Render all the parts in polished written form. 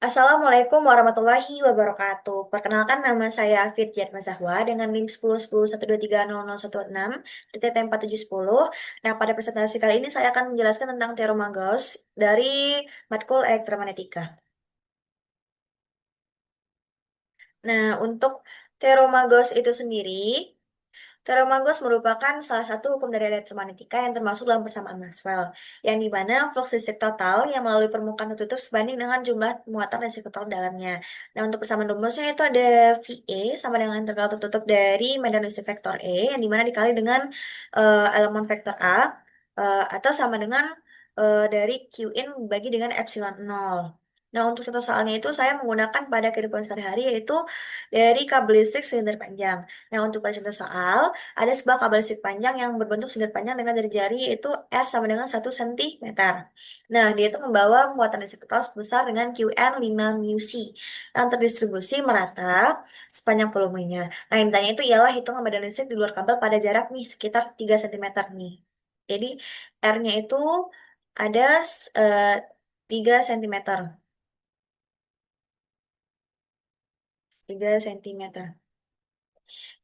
Assalamualaikum warahmatullahi wabarakatuh. Perkenalkan nama saya Firjat Mazahwa dengan NIM 101012300016 DTT4710. Nah, pada presentasi kali ini saya akan menjelaskan tentang teorema Gauss dari matkul elektromagnetika. Nah, untuk teorema Gauss itu sendiri, teorema Gauss merupakan salah satu hukum dari elektromagnetika yang termasuk dalam persamaan Maxwell, yang dimana flux listrik total yang melalui permukaan tertutup sebanding dengan jumlah muatan listrik total dalamnya. Nah, untuk persamaan rumusnya itu ada VA sama dengan integral tertutup dari medan listrik vektor E, yang dimana dikali dengan elemen vektor A, atau sama dengan dari Qin bagi dengan epsilon nol. Nah, untuk contoh soalnya itu saya menggunakan pada kehidupan sehari-hari yaitu dari kabel listrik silinder panjang. Nah, untuk pada contoh soal, ada sebuah kabel listrik panjang yang berbentuk silinder panjang dengan jari-jari yaitu R sama dengan 1 cm. Nah, dia itu membawa muatan listrik total sebesar dengan Qn 5 μc yang terdistribusi merata sepanjang volumenya. Nah, yang ditanya itu ialah hitungan medan listrik di luar kabel pada jarak nih sekitar 3 cm nih. Jadi, R-nya itu ada eh, 3 cm. 3 cm.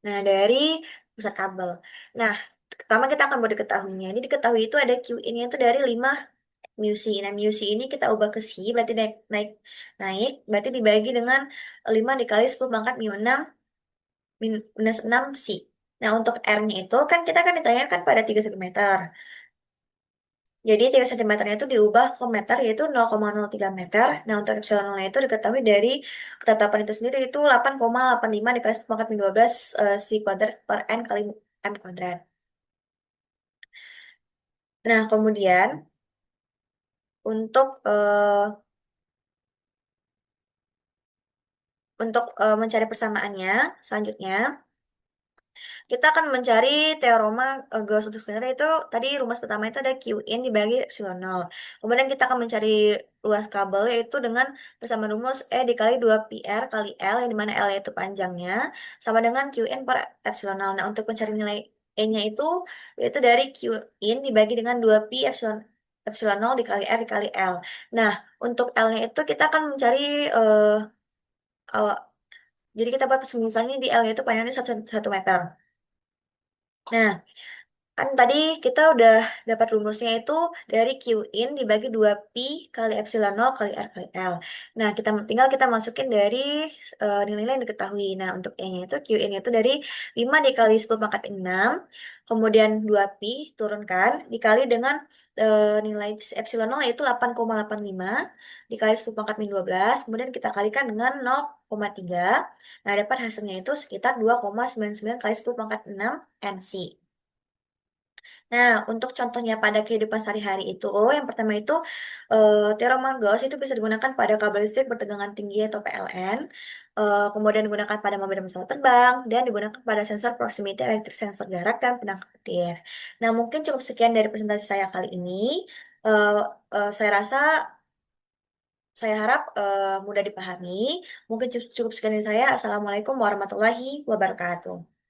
Nah, dari pusat kabel. Nah, pertama kita akan mau diketahuinya. Ini diketahui itu ada Q ini itu dari 5 μc. Nah, μc ini kita ubah ke C, berarti naik, naik, naik, berarti dibagi dengan 5 dikali 10 pangkat minus 6 C. Nah, untuk R-nya itu kan kita kan ditanyakan pada 3 cm. Jadi 3 cm itu diubah ke meter yaitu 0,03 meter. Nah, untuk epsilon nolnya itu diketahui dari ketetapan itu sendiri itu 8,85 dikali 10 pangkat min 12 C kuadrat per N kali M kuadrat. Nah, kemudian untuk mencari persamaannya selanjutnya kita akan mencari teorema Gauss untuk scalar itu tadi rumus pertama itu ada Q in dibagi epsilon nol. Kemudian kita akan mencari luas kabel yaitu dengan bersama rumus E dikali 2 pi R kali L yang dimana L itu panjangnya sama dengan Q in per epsilon nol. Nah, untuk mencari nilai E-nya itu yaitu dari Q in dibagi dengan 2 pi epsilon epsilon nol dikali R dikali L. Nah, untuk L-nya itu kita akan mencari awal. Jadi kita buat misalnya di L-nya itu panjangnya 1 meter. Nah, kan tadi kita udah dapat rumusnya itu dari Q in dibagi 2 pi kali epsilon nol kali R kali L. Nah, tinggal kita masukin dari nilai-nilai yang diketahui. Nah, untuk E-nya itu Q in itu dari 5 dikali 10 pangkat 6, kemudian 2 pi turunkan dikali dengan nilai epsilon nol yaitu 8,85 dikali 10 pangkat min 12, kemudian kita kalikan dengan 0,3. Nah, dapat hasilnya itu sekitar 2,99 kali 10 pangkat 6 NC. Nah, untuk contohnya pada kehidupan sehari-hari itu, yang pertama itu teorema Gauss itu bisa digunakan pada kabel listrik bertegangan tinggi atau PLN, kemudian digunakan pada mobil dan pesawat terbang, dan digunakan pada sensor proximity elektrik, sensor jarak, dan penangkap petir. Nah, mungkin cukup sekian dari presentasi saya kali ini. Eh, saya rasa, saya harap mudah dipahami. Mungkin cukup sekian dari saya. Assalamualaikum warahmatullahi wabarakatuh.